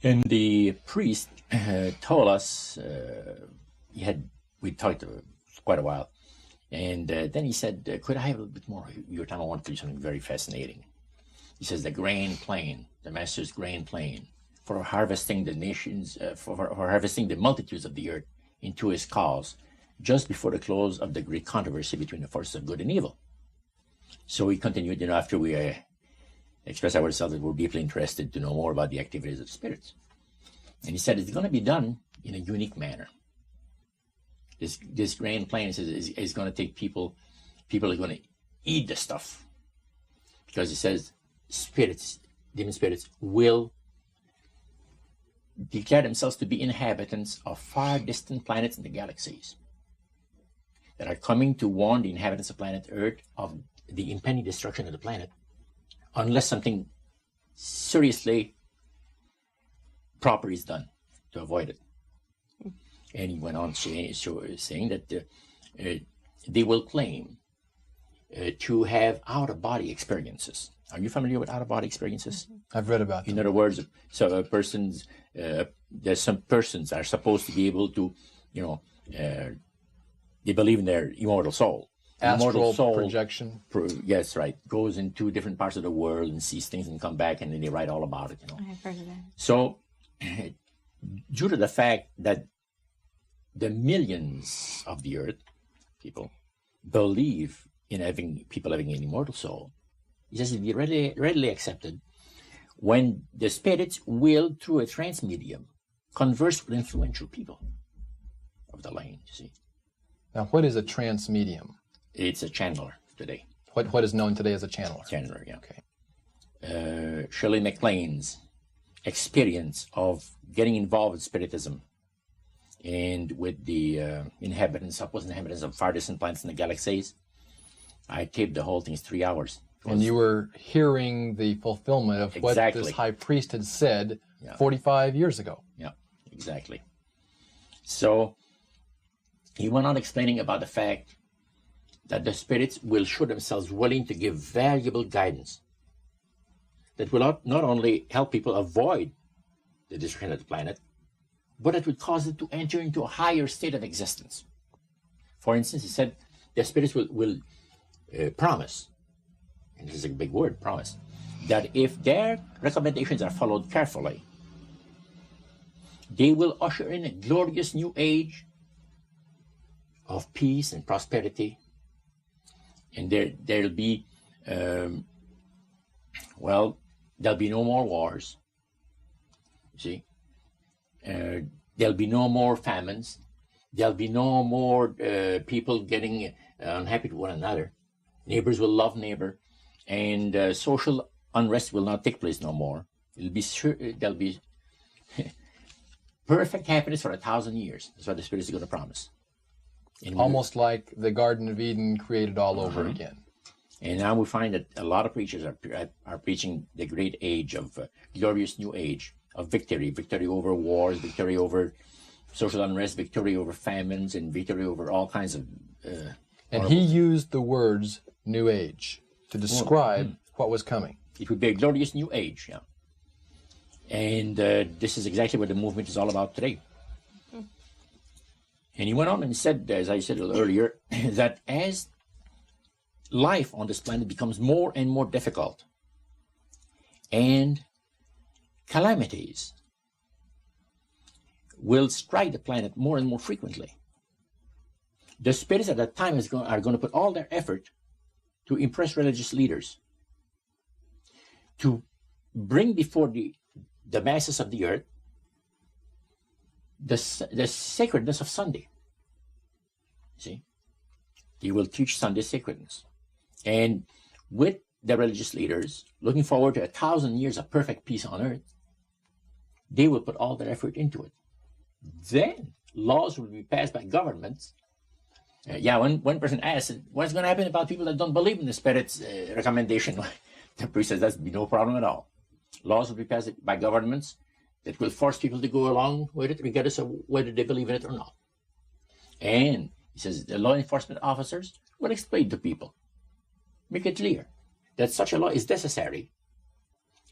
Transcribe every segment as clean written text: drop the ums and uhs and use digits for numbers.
And the priest told us, we talked quite a while, and then he said, could I have a little bit more of your time? I want to do something very fascinating. He says, the grand plan, the master's grand plan for harvesting the nations, for harvesting the multitudes of the earth into his cause, just before the close of the great controversy between the forces of good and evil. So we continued, after we expressed ourselves that we're deeply interested to know more about the activities of spirits. And he said, it's going to be done in a unique manner. This grand plan is going to take people are going to eat the stuff. Because he says, demon spirits will declare themselves to be inhabitants of far distant planets in the galaxies that are coming to warn the inhabitants of planet Earth of the impending destruction of the planet, unless something seriously proper is done to avoid it. And he went on saying that they will claim to have out-of-body experiences. Are you familiar with out-of-body experiences? I've read about them. In other words, so there's some persons are supposed to be able to, they believe in their immortal soul. Astral projection. Yes, right. Goes into different parts of the world and sees things and come back, and then they write all about it. I've heard of that. So, due to the fact that the millions of the earth people believe in people having an immortal soul, it has to be readily accepted when the spirits will, through a trance medium, converse with influential people of the land. You see. Now, what is a trance medium? It's a channeler today. What is known today as a channeler? Channeler, yeah. Okay. Shirley MacLaine's experience of getting involved with spiritism and with the supposed inhabitants of far distant planets in the galaxies, I taped the whole thing. It's 3 hours. And you were hearing the fulfillment of what this high priest had said 45 years ago. Yeah, exactly. So he went on explaining about the fact that the spirits will show themselves willing to give valuable guidance that will not only help people avoid the destruction of the planet, but it would cause it to enter into a higher state of existence. For instance, he said the spirits will promise, and this is a big word, promise, that if their recommendations are followed carefully, they will usher in a glorious new age of peace and prosperity. And there'll be, there'll be no more wars. You see, there'll be no more famines. There'll be no more people getting unhappy with one another. Neighbors will love neighbor, and social unrest will not take place no more. There'll be perfect happiness for 1,000 years. That's what the Spirit is going to promise. Almost like the Garden of Eden created all over again. And now we find that a lot of preachers are preaching the great age of glorious new age of victory over wars, victory over social unrest, victory over famines, and victory over all kinds of. And he used the words "new age" to describe what was coming. It would be a glorious new age, yeah. And this is exactly what the movement is all about today. And he went on and said, as I said earlier, that as life on this planet becomes more and more difficult, and calamities will strike the planet more and more frequently, the spirits at that time are going to put all their effort to impress religious leaders, to bring before the masses of the earth the sacredness of Sunday. See? They will teach Sunday sacredness. And with the religious leaders, looking forward to 1,000 years of perfect peace on earth, they will put all their effort into it. Then laws will be passed by governments. One person asked, what's going to happen about people that don't believe in the Spirit's recommendation? The priest says, that's be no problem at all. Laws will be passed by governments that will force people to go along with it, regardless of whether they believe in it or not. And he says the law enforcement officers will explain to people, make it clear that such a law is necessary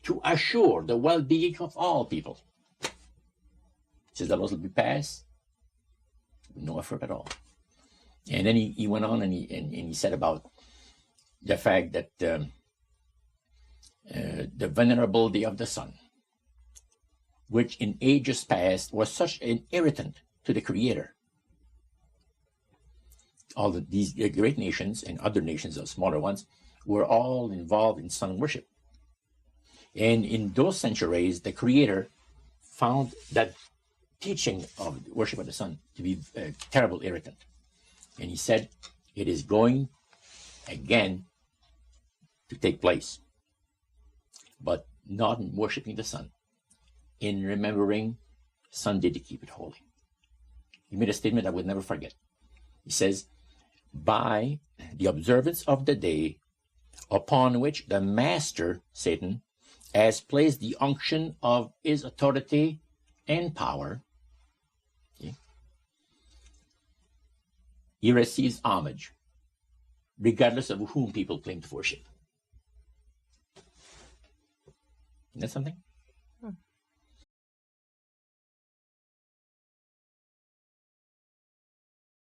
to assure the well-being of all people. says the laws will be passed, no effort at all. And then he went on and he said about the fact that the venerability of the sun, which in ages past was such an irritant to the Creator. All of these great nations and other nations, the smaller ones, were all involved in sun worship. And in those centuries, the Creator found that teaching of worship of the sun to be a terrible irritant. And he said, it is going again to take place, but not in worshiping the sun, in remembering Sunday to keep it holy. He made a statement I would never forget. He says, by the observance of the day upon which the master, Satan, has placed the unction of his authority and power, he receives homage, regardless of whom people claim to worship. Isn't that something?